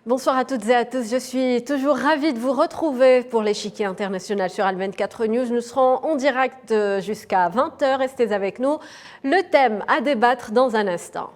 Bonsoir à toutes et à tous, je suis toujours ravie de vous retrouver pour l'échiquier international sur Al24 News. Nous serons en direct jusqu'à 20h, restez avec nous. Le thème à débattre dans un instant.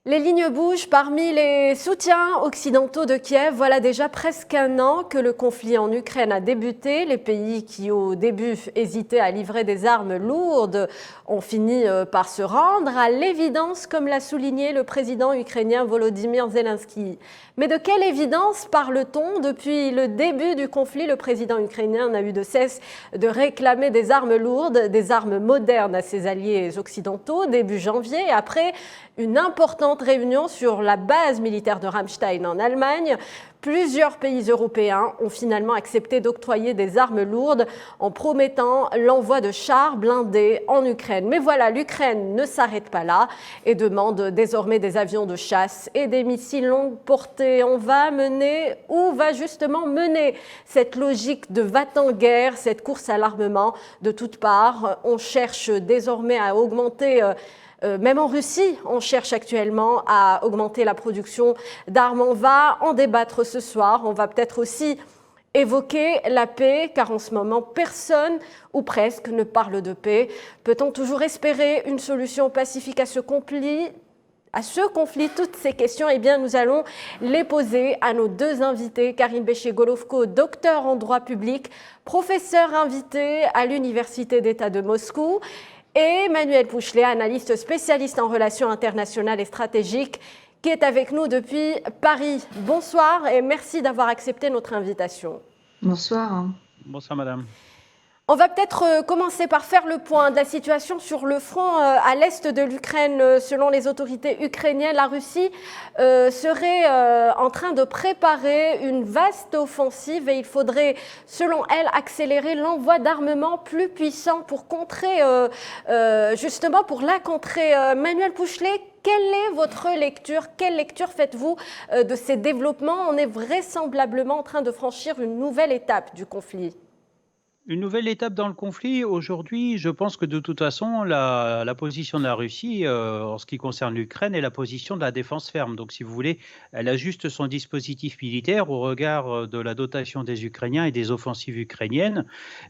Les lignes bougent parmi les soutiens occidentaux de Kiev. Voilà déjà presque un an que le conflit en Ukraine a débuté. Les pays qui au début hésitaient à livrer des armes lourdes ont fini par se rendre à l'évidence, comme l'a souligné le président ukrainien Volodymyr Zelensky. Mais de quelle évidence parle-t-on? Depuis le début du conflit, le président ukrainien n'a eu de cesse de réclamer des armes lourdes, des armes modernes à ses alliés occidentaux. Début janvier, après une importante réunion sur la base militaire de Ramstein en Allemagne, plusieurs pays européens ont finalement accepté d'octroyer des armes lourdes en promettant l'envoi de chars blindés en Ukraine. Mais voilà, l'Ukraine ne s'arrête pas là et demande désormais des avions de chasse et des missiles longue portée. On va mener, ou va justement mener cette logique de va-t-en-guerre, cette course à l'armement de toutes parts. On cherche désormais à augmenter même en Russie, on cherche actuellement à augmenter la production d'armes. On va en débattre ce soir. On va peut-être aussi évoquer la paix, car en ce moment, personne ou presque ne parle de paix. Peut-on toujours espérer une solution pacifique à ce conflit? Toutes ces questions, eh bien, nous allons les poser à nos deux invités. Karim Béché-Golovko, docteur en droit public, professeur invité à l'Université d'État de Moscou, et Manuel Pouchelet, analyste spécialiste en relations internationales et stratégiques, qui est avec nous depuis Paris. Bonsoir et merci d'avoir accepté notre invitation. Bonsoir. Bonsoir madame. On va peut-être commencer par faire le point de la situation sur le front à l'est de l'Ukraine. Selon les autorités ukrainiennes, la Russie serait en train de préparer une vaste offensive et il faudrait, selon elle, accélérer l'envoi d'armements plus puissants pour contrer, justement pour la contrer. Manuel Pouchelet, quelle est votre lecture? Quelle lecture faites-vous de ces développements? On est vraisemblablement en train de franchir une nouvelle étape du conflit. Une nouvelle étape dans le conflit. Aujourd'hui, je pense que de toute façon, la position de la Russie en ce qui concerne l'Ukraine est la position de la défense ferme. Donc, si vous voulez, elle ajuste son dispositif militaire au regard de la dotation des Ukrainiens et des offensives ukrainiennes.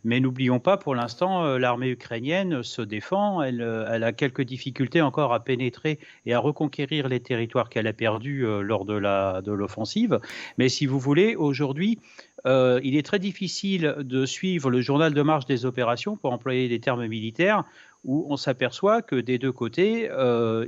Mais n'oublions pas, pour l'instant, l'armée ukrainienne se défend. Elle a quelques difficultés encore à pénétrer et à reconquérir les territoires qu'elle a perdus lors de l'offensive. Mais si vous voulez, aujourd'hui, il est très difficile de suivre le journal de marche des opérations, pour employer des termes militaires, où on s'aperçoit que des deux côtés,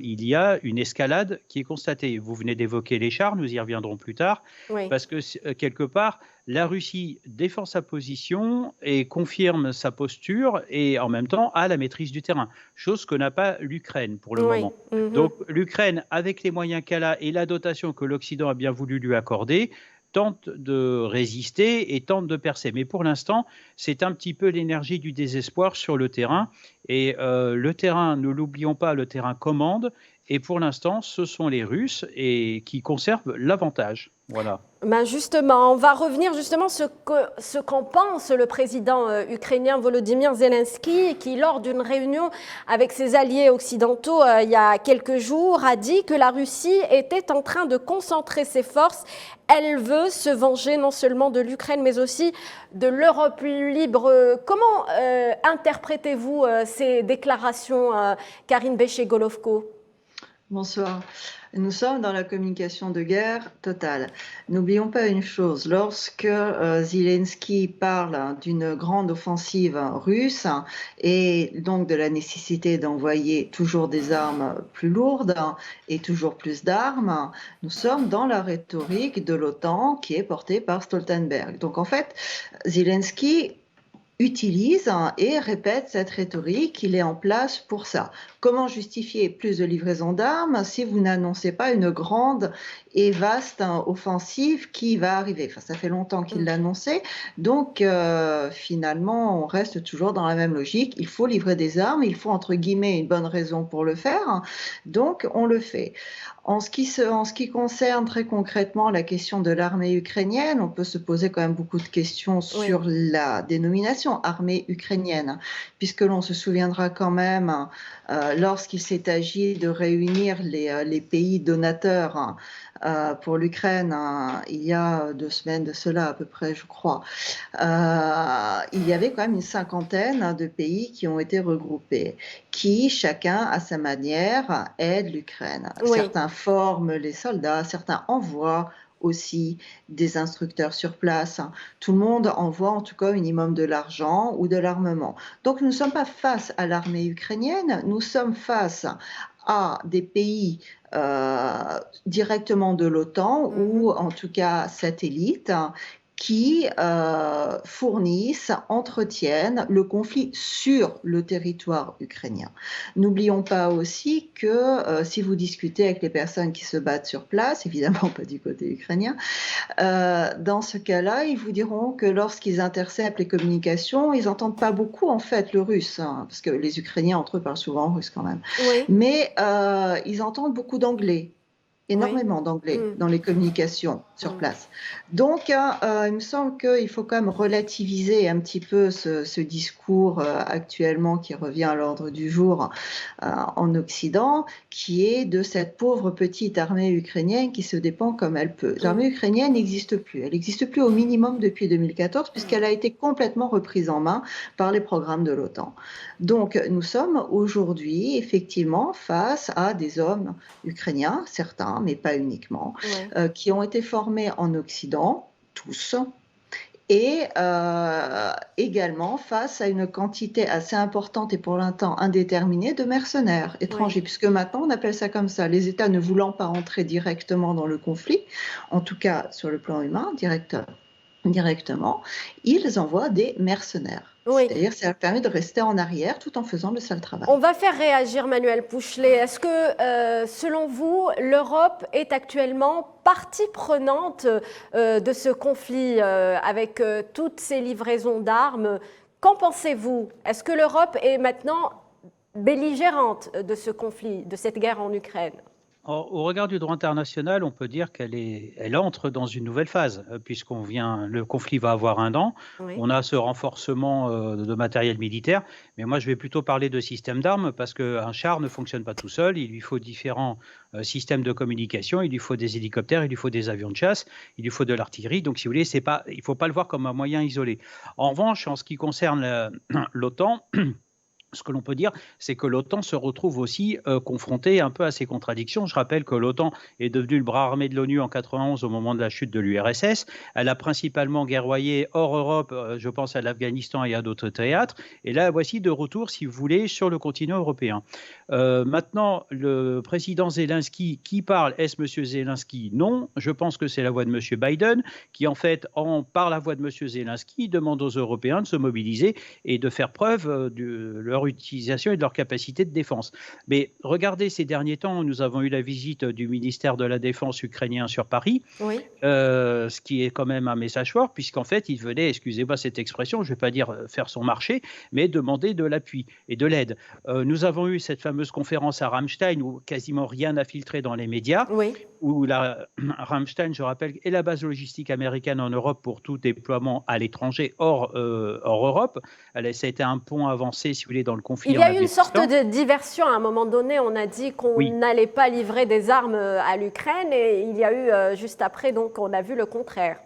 il y a une escalade qui est constatée. Vous venez d'évoquer les chars, nous y reviendrons plus tard, oui. Parce que quelque part, la Russie défend sa position et confirme sa posture et en même temps a la maîtrise du terrain, chose que n'a pas l'Ukraine pour le moment. Donc l'Ukraine, avec les moyens qu'elle a et la dotation que l'Occident a bien voulu lui accorder, tente de résister et tente de percer. Mais pour l'instant, c'est un petit peu l'énergie du désespoir sur le terrain. Et le terrain, ne l'oublions pas, le terrain commande. Et pour l'instant, ce sont les Russes qui conservent l'avantage. Voilà. Ben justement, on va revenir justement ce qu'en pense le président ukrainien Volodymyr Zelensky, qui, lors d'une réunion avec ses alliés occidentaux il y a quelques jours, a dit que la Russie était en train de concentrer ses forces. Elle veut se venger non seulement de l'Ukraine, mais aussi de l'Europe libre. Comment interprétez-vous ces déclarations, Karim Béché-Golovko? Bonsoir. Nous sommes dans la communication de guerre totale. N'oublions pas une chose, lorsque Zelensky parle d'une grande offensive russe et donc de la nécessité d'envoyer toujours des armes plus lourdes et toujours plus d'armes, nous sommes dans la rhétorique de l'OTAN qui est portée par Stoltenberg. Donc en fait, Zelensky utilise et répète cette rhétorique, il est en place pour ça. Comment justifier plus de livraison d'armes si vous n'annoncez pas une grande et vaste offensive qui va arriver. Enfin, ça fait longtemps qu'il l'a annoncé. Donc, finalement, on reste toujours dans la même logique. Il faut livrer des armes, il faut, entre guillemets, une bonne raison pour le faire. Donc, on le fait. En ce qui concerne très concrètement la question de l'armée ukrainienne, on peut se poser quand même beaucoup de questions sur la dénomination armée ukrainienne, puisque l'on se souviendra quand même, lorsqu'il s'est agi de réunir les pays donateurs pour l'Ukraine, il y a 2 semaines de cela à peu près, je crois, il y avait quand même une cinquantaine de pays qui ont été regroupés, qui, chacun à sa manière, aident l'Ukraine. Oui. Certains forment les soldats, certains envoient aussi des instructeurs sur place. Tout le monde envoie en tout cas au minimum de l'argent ou de l'armement. Donc nous ne sommes pas face à l'armée ukrainienne, nous sommes face à des pays directement de l'OTAN ou en tout cas satellites qui fournissent, entretiennent le conflit sur le territoire ukrainien. N'oublions pas aussi que si vous discutez avec les personnes qui se battent sur place, évidemment pas du côté ukrainien, dans ce cas-là, ils vous diront que lorsqu'ils interceptent les communications, ils n'entendent pas beaucoup en fait le russe, parce que les Ukrainiens entre eux parlent souvent russe quand même, mais ils entendent beaucoup d'anglais. Énormément d'anglais dans les communications sur place. Donc, il me semble qu'il faut quand même relativiser un petit peu ce discours actuellement qui revient à l'ordre du jour en Occident, qui est de cette pauvre petite armée ukrainienne qui se dépend comme elle peut. L'armée ukrainienne n'existe plus. Elle n'existe plus au minimum depuis 2014 puisqu'elle a été complètement reprise en main par les programmes de l'OTAN. Donc, nous sommes aujourd'hui effectivement face à des hommes ukrainiens, certains, mais pas uniquement, qui ont été formés en Occident, tous, et également face à une quantité assez importante et pour l'instant indéterminée de mercenaires étrangers, puisque maintenant on appelle ça comme ça, les États ne voulant pas entrer directement dans le conflit, en tout cas sur le plan humain, directement, ils envoient des mercenaires. C'est-à-dire ça leur permet de rester en arrière tout en faisant le sale travail. On va faire réagir Manuel Pouchelet. Est-ce que, selon vous, l'Europe est actuellement partie prenante de ce conflit avec toutes ces livraisons d'armes? Qu'en pensez-vous? Est-ce que l'Europe est maintenant belligérante de ce conflit, de cette guerre en Ukraine? Au regard du droit international, on peut dire qu'elle entre dans une nouvelle phase, le conflit va avoir 1 an, on a ce renforcement de matériel militaire, mais moi je vais plutôt parler de système d'armes parce qu'un char ne fonctionne pas tout seul, il lui faut différents systèmes de communication, il lui faut des hélicoptères, il lui faut des avions de chasse, il lui faut de l'artillerie, donc si vous voulez, il ne faut pas le voir comme un moyen isolé. En revanche, en ce qui concerne l'OTAN, ce que l'on peut dire, c'est que l'OTAN se retrouve aussi confrontée un peu à ces contradictions. Je rappelle que l'OTAN est devenue le bras armé de l'ONU en 1991 au moment de la chute de l'URSS. Elle a principalement guerroyé hors Europe, je pense à l'Afghanistan et à d'autres théâtres. Et là, voici de retour, si vous voulez, sur le continent européen. Maintenant, le président Zelensky, qui parle, est-ce M. Zelensky? Non. Je pense que c'est la voix de M. Biden, qui en fait, par la voix de M. Zelensky, demande aux Européens de se mobiliser et de faire preuve de leur utilisation et de leur capacité de défense. Mais regardez, ces derniers temps, nous avons eu la visite du ministère de la Défense ukrainien sur Paris, ce qui est quand même un message fort, puisqu'en fait, il venait, excusez-moi cette expression, je ne vais pas dire faire son marché, mais demander de l'appui et de l'aide. Nous avons eu cette fameuse conférence à Ramstein où quasiment rien n'a filtré dans les médias, où Ramstein, je rappelle, est la base logistique américaine en Europe pour tout déploiement à l'étranger hors Europe. Ça a été un pont avancé, si vous voulez, dans le conflit. Il y a eu une sorte de diversion à un moment donné. On a dit qu'on n'allait pas livrer des armes à l'Ukraine et il y a eu juste après, donc on a vu le contraire.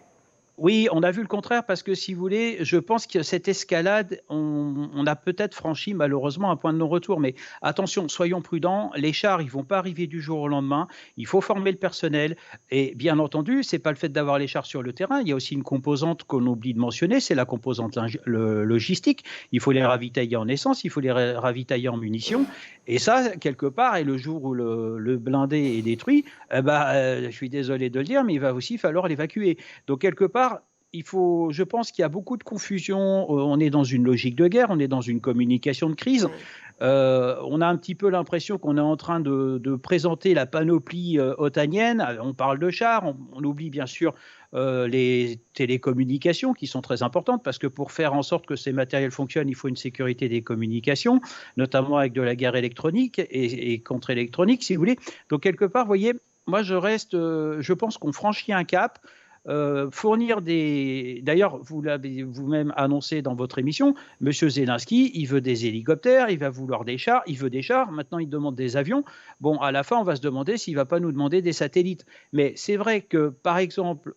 Oui, on a vu le contraire parce que, si vous voulez, je pense que cette escalade, on a peut-être franchi malheureusement un point de non-retour. Mais attention, soyons prudents, les chars, ils ne vont pas arriver du jour au lendemain. Il faut former le personnel. Et bien entendu, ce n'est pas le fait d'avoir les chars sur le terrain. Il y a aussi une composante qu'on oublie de mentionner, c'est la composante logistique. Il faut les ravitailler en essence, il faut les ravitailler en munitions. Et ça, quelque part, et le jour où le blindé est détruit, je suis désolé de le dire, mais il va aussi falloir l'évacuer. Donc, quelque part, je pense qu'il y a beaucoup de confusion. On est dans une logique de guerre, on est dans une communication de crise. Oui. On a un petit peu l'impression qu'on est en train de présenter la panoplie otanienne. On parle de chars, on oublie bien sûr les télécommunications qui sont très importantes parce que pour faire en sorte que ces matériels fonctionnent, il faut une sécurité des communications, notamment avec de la guerre électronique et contre-électronique, si vous voulez. Donc quelque part, vous voyez, moi je pense qu'on franchit un cap. Fournir des... D'ailleurs, vous l'avez vous-même annoncé dans votre émission, M. Zelensky, il veut des hélicoptères, il va vouloir des chars, il veut des chars, maintenant il demande des avions. Bon, à la fin, on va se demander s'il ne va pas nous demander des satellites. Mais c'est vrai que, par exemple,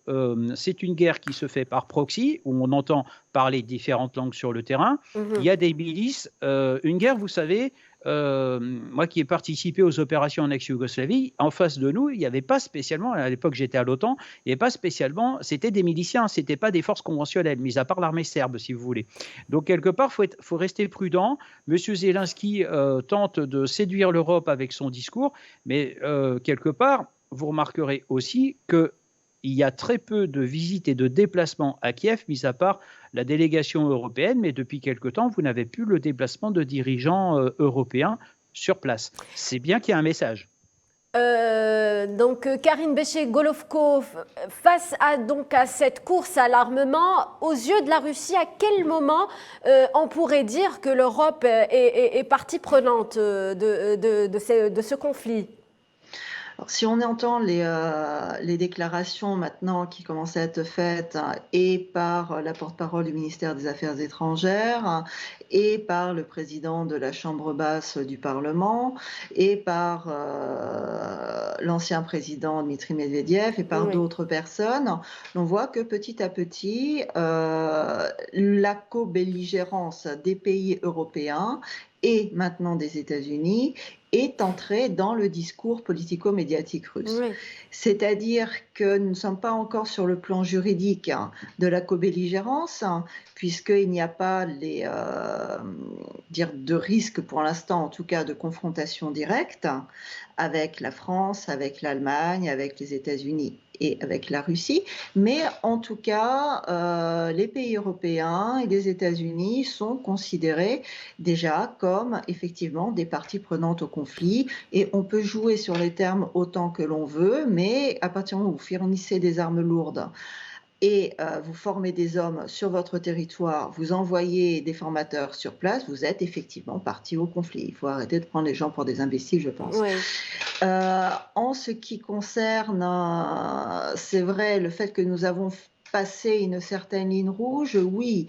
c'est une guerre qui se fait par proxy, où on entend parler différentes langues sur le terrain. Il y a des milices. Une guerre, vous savez, moi qui ai participé aux opérations en ex-Yougoslavie, en face de nous, il n'y avait pas spécialement, à l'époque j'étais à l'OTAN, il n'y avait pas spécialement, c'était des miliciens, ce n'était pas des forces conventionnelles, mis à part l'armée serbe, si vous voulez. Donc quelque part, faut rester prudent. Monsieur Zelensky tente de séduire l'Europe avec son discours, mais quelque part, vous remarquerez aussi que il y a très peu de visites et de déplacements à Kiev, mis à part la délégation européenne, mais depuis quelque temps, vous n'avez plus le déplacement de dirigeants européens sur place. C'est bien qu'il y a un message. Donc Karine Béché-Golovko, face à cette course à l'armement, aux yeux de la Russie, à quel moment on pourrait dire que l'Europe est partie prenante de ce conflit ? Si on entend les déclarations maintenant qui commencent à être faites et par la porte-parole du ministère des Affaires étrangères et par le président de la Chambre basse du Parlement et par l'ancien président Dmitri Medvedev et par d'autres personnes, on voit que petit à petit, la co-belligérance des pays européens et maintenant des États-Unis est entrée dans le discours politico-médiatique russe. Oui. C'est-à-dire que nous ne sommes pas encore sur le plan juridique de la co-belligérance, puisqu'il n'y a pas de risque pour l'instant, en tout cas, de confrontation directe avec la France, avec l'Allemagne, avec les États-Unis et avec la Russie. Mais en tout cas, les pays européens et les États-Unis sont considérés déjà comme effectivement des parties prenantes au conflit. Et on peut jouer sur les termes autant que l'on veut, mais à partir du moment où vous fournissez des armes lourdes et vous formez des hommes sur votre territoire, vous envoyez des formateurs sur place, vous êtes effectivement parti au conflit. Il faut arrêter de prendre les gens pour des imbéciles, je pense. Oui. En ce qui concerne, c'est vrai, le fait que nous avons passé une certaine ligne rouge, oui.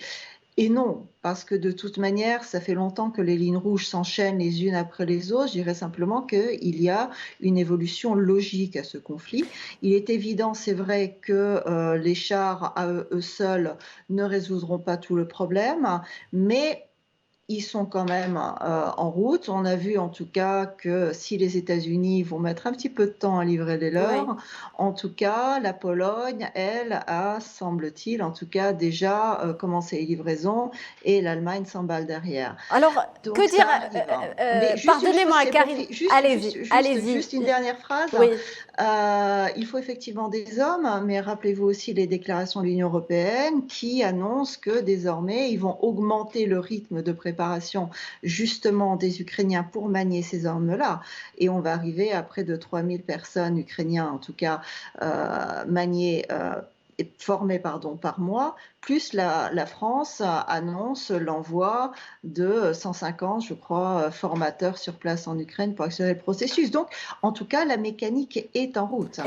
Et non, parce que de toute manière, ça fait longtemps que les lignes rouges s'enchaînent les unes après les autres. Je dirais simplement qu'il y a une évolution logique à ce conflit. Il est évident, c'est vrai, que les chars à eux seuls ne résoudront pas tout le problème, mais ils sont quand même en route. On a vu en tout cas que si les États-Unis vont mettre un petit peu de temps à livrer les leurs, oui. En tout cas, la Pologne, elle, a, semble-t-il, en tout cas déjà commencé les livraisons et l'Allemagne s'emballe derrière. Alors, donc, que dire pardonnez-moi, Karine, allez-y. Juste une dernière phrase. Oui. Il faut effectivement des hommes, mais rappelez-vous aussi les déclarations de l'Union européenne qui annoncent que désormais, ils vont augmenter le rythme de préparation justement des Ukrainiens pour manier ces armes-là. Et on va arriver à près de 3000 personnes ukrainiens, en tout cas, formées par mois, plus la France annonce l'envoi de 150, je crois, formateurs sur place en Ukraine pour accélérer le processus. Donc, en tout cas, la mécanique est en route.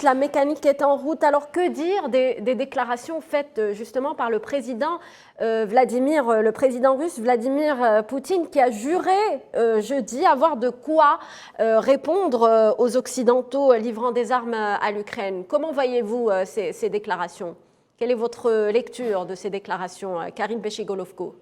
La mécanique est en route. Alors, que dire des déclarations faites justement par le président le président russe Vladimir Poutine, qui a juré jeudi avoir de quoi répondre aux Occidentaux livrant des armes à l'Ukraine. Comment voyez-vous ces déclarations ? Quelle est votre lecture de ces déclarations, Karine Béché-Golovko ?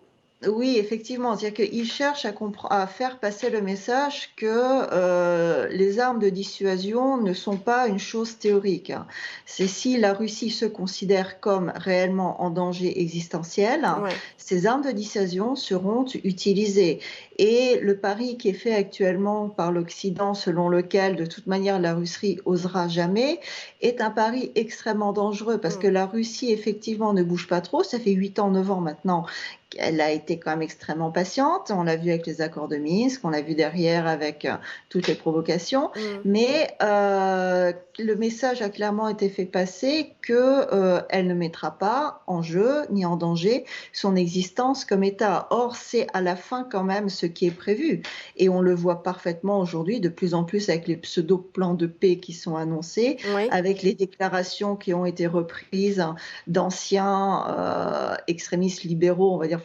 Oui, effectivement, c'est-à-dire qu'il cherche à faire passer le message que les armes de dissuasion ne sont pas une chose théorique, hein. C'est si la Russie se considère comme réellement en danger existentiel, hein, Ouais. ces armes de dissuasion seront utilisées. Et le pari qui est fait actuellement par l'Occident, selon lequel de toute manière la Russie osera jamais, est un pari extrêmement dangereux parce que Mm. la Russie effectivement ne bouge pas trop. Ça fait 8 ans, 9 ans maintenant. Elle a été quand même extrêmement patiente. On l'a vu avec les accords de Minsk, on l'a vu derrière avec toutes les provocations. Mm. Mais le message a clairement été fait passer qu'elle ne mettra pas en jeu ni en danger son existence comme État. Or, c'est à la fin quand même ce qui est prévu. Et on le voit parfaitement aujourd'hui, de plus en plus avec les pseudo-plans de paix qui sont annoncés, Oui. avec les déclarations qui ont été reprises d'anciens extrémistes libéraux, on va dire,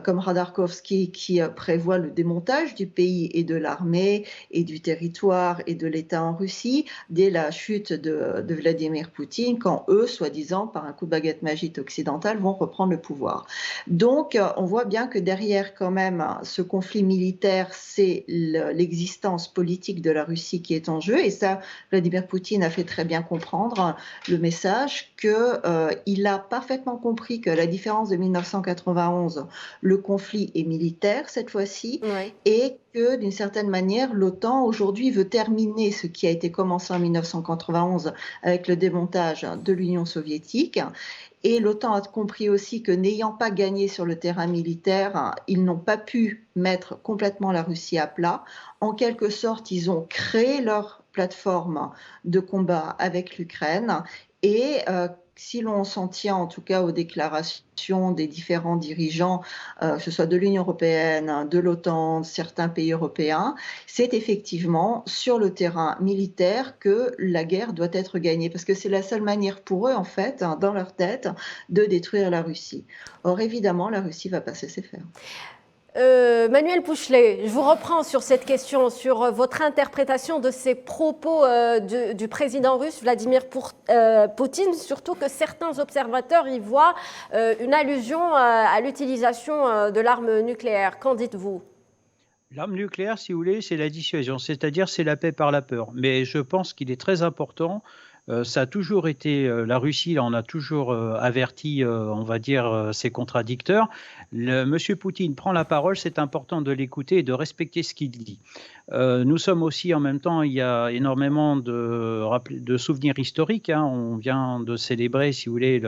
comme Khodorkovsky, qui prévoit le démontage du pays et de l'armée et du territoire et de l'État en Russie dès la chute de Vladimir Poutine, quand eux, soi-disant, par un coup de baguette magique occidentale, vont reprendre le pouvoir. Donc, on voit bien que derrière, quand même, ce conflit militaire, c'est l'existence politique de la Russie qui est en jeu. Et ça, Vladimir Poutine a fait très bien comprendre le message qu'il a parfaitement compris que, à la différence de 1991, le conflit est militaire cette fois-ci, Oui. et que d'une certaine manière, l'OTAN aujourd'hui veut terminer ce qui a été commencé en 1991 avec le démontage de l'Union soviétique. Et l'OTAN a compris aussi que, n'ayant pas gagné sur le terrain militaire, ils n'ont pas pu mettre complètement la Russie à plat. En quelque sorte, ils ont créé leur plateforme de combat avec l'Ukraine. Et si l'on s'en tient en tout cas aux déclarations des différents dirigeants, que ce soit de l'Union européenne, de l'OTAN, de certains pays européens, c'est effectivement sur le terrain militaire que la guerre doit être gagnée, parce que c'est la seule manière pour eux, en fait, dans leur tête, de détruire la Russie. Or, évidemment, la Russie ne va pas se laisser faire. Manuel Pouchelet, je vous reprends sur cette question, sur votre interprétation de ces propos du président russe Vladimir Poutine, surtout que certains observateurs y voient une allusion à l'utilisation de l'arme nucléaire. Qu'en dites-vous ? L'arme nucléaire, si vous voulez, c'est la dissuasion, c'est-à-dire c'est la paix par la peur. Mais je pense qu'il est très important. Ça a toujours été, la Russie en a toujours averti, on va dire, ses contradicteurs. Monsieur Poutine prend la parole, c'est important de l'écouter et de respecter ce qu'il dit. Nous sommes aussi, en même temps, il y a énormément de souvenirs historiques, hein. On vient de célébrer, si vous voulez,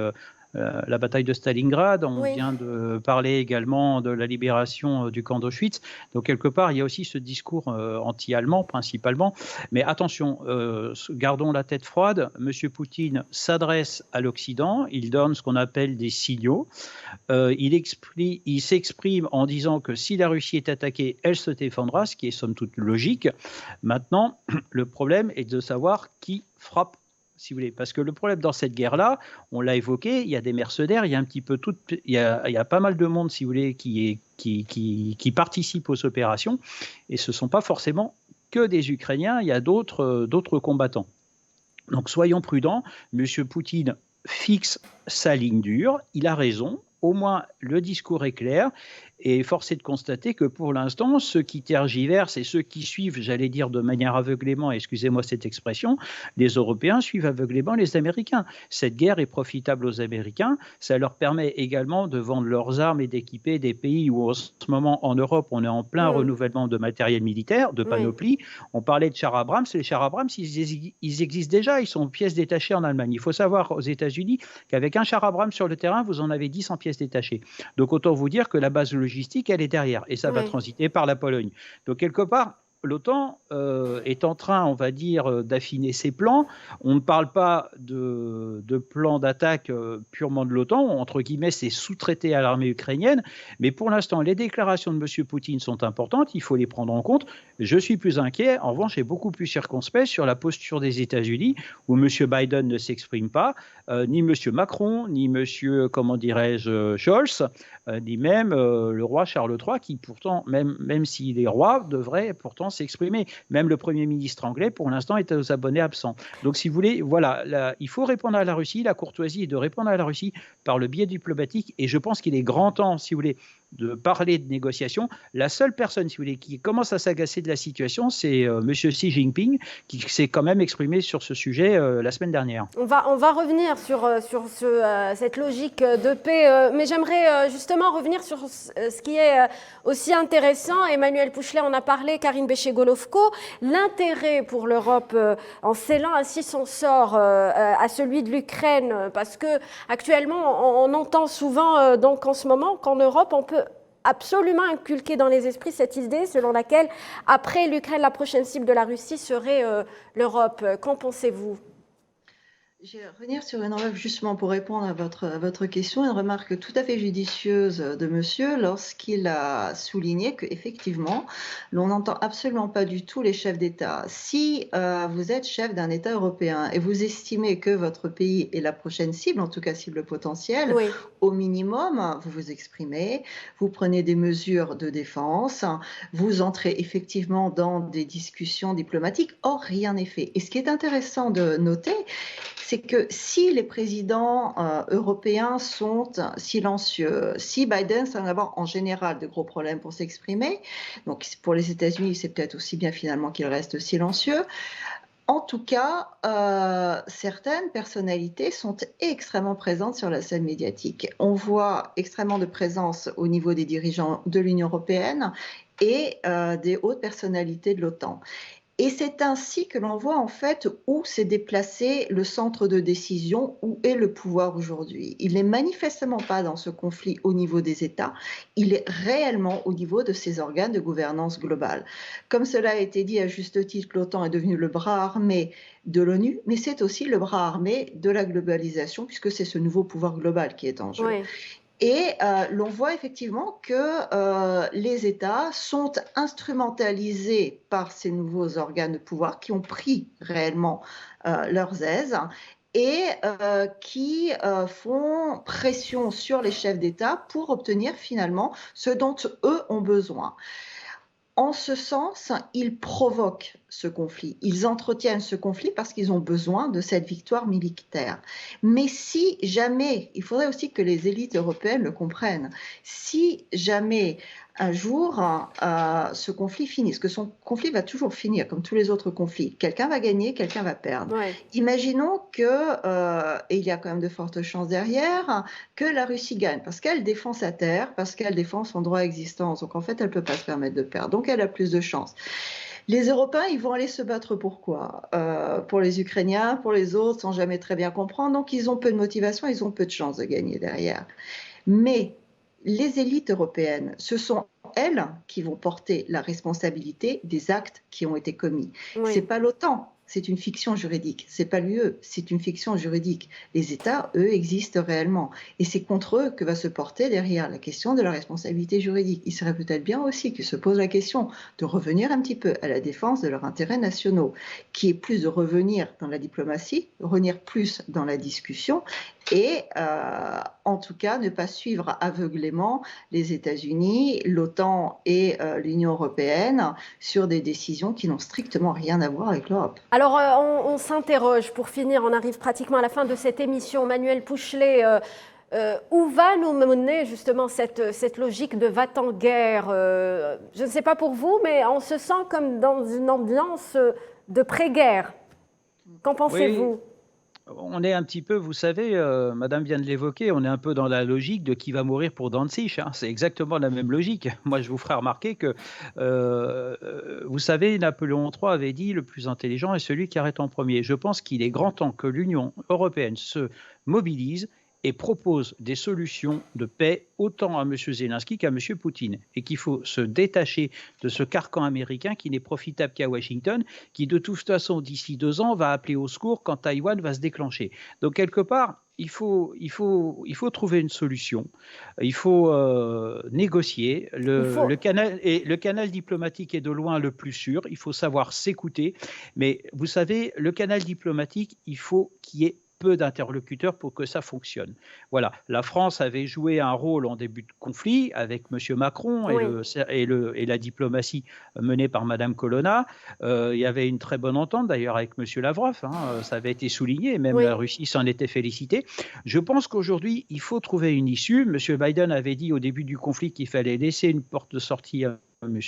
la bataille de Stalingrad, on Oui. vient de parler également de la libération du camp d'Auschwitz. Donc, quelque part, il y a aussi ce discours anti-allemand, principalement. Mais attention, gardons la tête froide. Monsieur Poutine s'adresse à l'Occident, il donne ce qu'on appelle des signaux. Il s'exprime en disant que si la Russie est attaquée, elle se défendra, ce qui est somme toute logique. Maintenant, le problème est de savoir qui frappe, si vous voulez. Parce que le problème dans cette guerre-là, on l'a évoqué, il y a des mercenaires, il y a un petit peu tout, il y a pas mal de monde, si vous voulez, qui participe aux opérations, et ce ne sont pas forcément que des Ukrainiens, il y a d'autres combattants. Donc soyons prudents, M. Poutine fixe sa ligne dure, il a raison, au moins le discours est clair, et force est de constater que pour l'instant, ceux qui tergiversent et ceux qui suivent, j'allais dire de manière aveuglément, excusez-moi cette expression, les Européens suivent aveuglément les Américains. Cette guerre est profitable aux Américains, ça leur permet également de vendre leurs armes et d'équiper des pays où en ce moment en Europe, on est en plein renouvellement de matériel militaire, de panoplie. On parlait de chars Abrams, les chars Abrams, ils existent déjà, ils sont pièces détachées en Allemagne. Il faut savoir aux États-Unis qu'avec un char Abrams sur le terrain, vous en avez 10 en pièces détachées. Donc autant vous dire que la base logistique, elle est derrière et ça va transiter par la Pologne. Donc quelque part, l'OTAN est en train, on va dire, d'affiner ses plans. On ne parle pas de plan d'attaque purement de l'OTAN. Entre guillemets, c'est sous-traité à l'armée ukrainienne. Mais pour l'instant, les déclarations de M. Poutine sont importantes. Il faut les prendre en compte. Je suis plus inquiet. En revanche, j'ai beaucoup plus circonspect sur la posture des États-Unis, où M. Biden ne s'exprime pas, ni M. Macron, ni M. comment dirais-je, Scholz, ni même le roi Charles III, qui pourtant, même s'il est roi, devrait pourtant s'exprimer. Même le Premier ministre anglais, pour l'instant, est aux abonnés absents. Donc, si vous voulez, voilà, il faut répondre à la Russie. La courtoisie est de répondre à la Russie par le biais diplomatique. Et je pense qu'il est grand temps, si vous voulez, de parler de négociation. La seule personne, si vous voulez, qui commence à s'agacer de la situation, c'est Monsieur Xi Jinping, qui s'est quand même exprimé sur ce sujet la semaine dernière. On va revenir sur cette logique de paix, mais j'aimerais justement revenir sur ce qui est aussi intéressant. Emmanuel Pouchelet en a parlé, Karine Béché-Golovko, l'intérêt pour l'Europe en scellant ainsi son sort à celui de l'Ukraine, parce que actuellement on entend souvent donc en ce moment qu'en Europe on peut absolument inculquer dans les esprits cette idée selon laquelle après l'Ukraine la prochaine cible de la Russie serait l'Europe. Qu'en pensez-vous ? Je vais revenir sur une remarque justement pour répondre à votre question, une remarque tout à fait judicieuse de monsieur lorsqu'il a souligné qu'effectivement, l'on n'entend absolument pas du tout les chefs d'État. Si vous êtes chef d'un État européen et vous estimez que votre pays est la prochaine cible, en tout cas cible potentielle, Oui. au minimum, vous vous exprimez, vous prenez des mesures de défense, vous entrez effectivement dans des discussions diplomatiques. Or, rien n'est fait. Et ce qui est intéressant de noter, c'est que si les présidents européens sont silencieux, si Biden semble avoir en général de gros problèmes pour s'exprimer, donc pour les États-Unis, c'est peut-être aussi bien finalement qu'il reste silencieux. En tout cas, certaines personnalités sont extrêmement présentes sur la scène médiatique. On voit extrêmement de présence au niveau des dirigeants de l'Union européenne et des hautes personnalités de l'OTAN. Et c'est ainsi que l'on voit en fait où s'est déplacé le centre de décision, où est le pouvoir aujourd'hui. Il n'est manifestement pas dans ce conflit au niveau des États, il est réellement au niveau de ces organes de gouvernance globale. Comme cela a été dit à juste titre, l'OTAN est devenu le bras armé de l'ONU, mais c'est aussi le bras armé de la globalisation, puisque c'est ce nouveau pouvoir global qui est en jeu. Oui. Et l'on voit effectivement que les États sont instrumentalisés par ces nouveaux organes de pouvoir qui ont pris réellement leurs aises et qui font pression sur les chefs d'État pour obtenir finalement ce dont eux ont besoin. En ce sens, ils provoquent ce conflit, ils entretiennent ce conflit parce qu'ils ont besoin de cette victoire militaire. Mais si jamais, il faudrait aussi que les élites européennes le comprennent, si jamais un jour ce conflit finit, parce que son conflit va toujours finir comme tous les autres conflits, quelqu'un va gagner, quelqu'un va perdre. Ouais. Imaginons que, et il y a quand même de fortes chances derrière, que la Russie gagne, parce qu'elle défend sa terre, parce qu'elle défend son droit à existence, donc en fait elle ne peut pas se permettre de perdre, donc elle a plus de chances. Les Européens, ils vont aller se battre pour quoi ? Pour les Ukrainiens, pour les autres, sans jamais très bien comprendre, donc ils ont peu de motivation, ils ont peu de chances de gagner derrière. Mais les élites européennes, ce sont elles qui vont porter la responsabilité des actes qui ont été commis. Oui. C'est pas l'OTAN, c'est une fiction juridique. C'est pas l'UE, c'est une fiction juridique. Les États, eux, existent réellement. Et c'est contre eux que va se porter derrière la question de la responsabilité juridique. Il serait peut-être bien aussi qu'ils se posent la question de revenir un petit peu à la défense de leurs intérêts nationaux, qui est plus de revenir dans la diplomatie, revenir plus dans la discussion et en tout cas ne pas suivre aveuglément les États-Unis, l'OTAN et l'Union européenne sur des décisions qui n'ont strictement rien à voir avec l'Europe. Alors on s'interroge, pour finir, on arrive pratiquement à la fin de cette émission. Manuel Pouchelet, où va nous mener justement cette logique de va-t-en-guerre Je ne sais pas pour vous, mais on se sent comme dans une ambiance de pré-guerre. Qu'en pensez-vous ? Oui. On est un petit peu, vous savez, Madame vient de l'évoquer, on est un peu dans la logique de qui va mourir pour Danzig. Hein. C'est exactement la même logique. Moi, je vous ferai remarquer que, vous savez, Napoléon III avait dit le plus intelligent est celui qui arrête en premier. Je pense qu'il est grand temps que l'Union européenne se mobilise et propose des solutions de paix autant à M. Zelensky qu'à M. Poutine. Et qu'il faut se détacher de ce carcan américain qui n'est profitable qu'à Washington, qui de toute façon, d'ici 2 ans, va appeler au secours quand Taïwan va se déclencher. Donc, quelque part, il faut trouver une solution. Il faut négocier. Le canal diplomatique est de loin le plus sûr. Il faut savoir s'écouter. Mais vous savez, le canal diplomatique, il faut qu'il y ait peu d'interlocuteurs pour que ça fonctionne. Voilà, la France avait joué un rôle en début de conflit avec M. Macron Oui, et la diplomatie menée par Mme Colonna. Il y avait une très bonne entente d'ailleurs avec M. Lavrov, hein, ça avait été souligné, même oui. la Russie s'en était félicitée. Je pense qu'aujourd'hui, il faut trouver une issue. M. Biden avait dit au début du conflit qu'il fallait laisser une porte de sortie à M.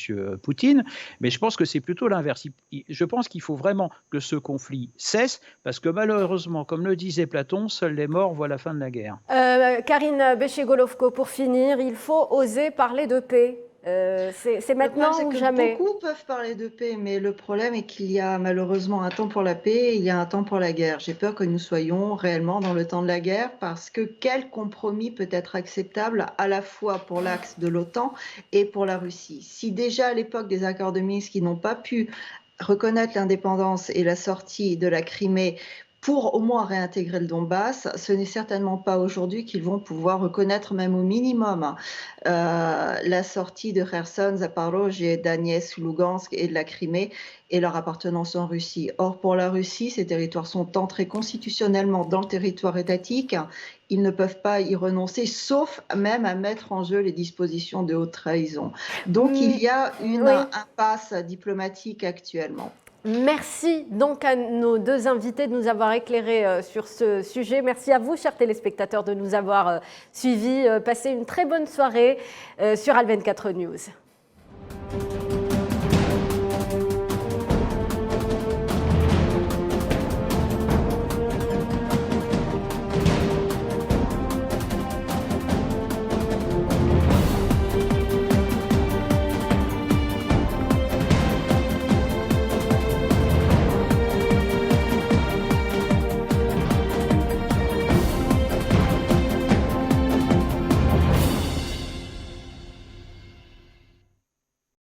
Poutine, mais je pense que c'est plutôt l'inverse. Je pense qu'il faut vraiment que ce conflit cesse, parce que malheureusement, comme le disait Platon, seuls les morts voient la fin de la guerre. Karine Béché-Golovko, pour finir, il faut oser parler de paix. C'est Le problème, maintenant c'est ou que jamais. beaucoup peuvent parler de paix, mais le problème est qu'il y a malheureusement un temps pour la paix et il y a un temps pour la guerre. J'ai peur que nous soyons réellement dans le temps de la guerre parce que quel compromis peut être acceptable à la fois pour l'axe de l'OTAN et pour la Russie? Si déjà à l'époque des accords de Minsk, ils n'ont pas pu reconnaître l'indépendance et la sortie de la Crimée pour au moins réintégrer le Donbass, ce n'est certainement pas aujourd'hui qu'ils vont pouvoir reconnaître même au minimum la sortie de Kherson, Zaporozhye, Donetsk, Lugansk et de la Crimée et leur appartenance en Russie. Or, pour la Russie, ces territoires sont entrés constitutionnellement dans le territoire étatique. Ils ne peuvent pas y renoncer, sauf même à mettre en jeu les dispositions de haute trahison. Donc, il y a une Oui. impasse diplomatique actuellement. Merci donc à nos deux invités de nous avoir éclairés sur ce sujet. Merci à vous, chers téléspectateurs, de nous avoir suivis. Passez une très bonne soirée sur Al 24 News.